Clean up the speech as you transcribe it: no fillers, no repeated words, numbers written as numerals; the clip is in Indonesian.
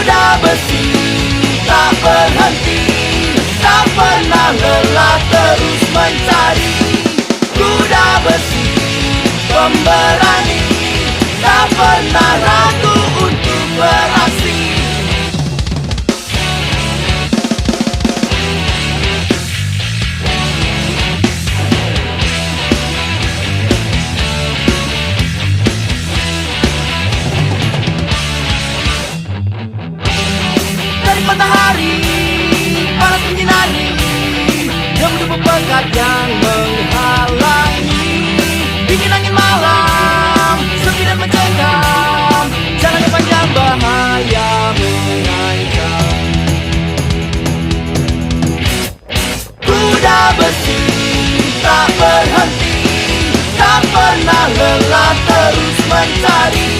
Kuda besi tak berhenti, tak pernah lelah terus mencari. Kuda besi pemberani, tak pernah ragu untuk beraksi. Dari matahari panas menyinari, debu-debu pekat yang menghalangi, dingin angin malam sepi dan mencekam, jalan yang panjang bahaya mengancam. Kuda besi tak berhenti, tak pernah lelah terus mencari.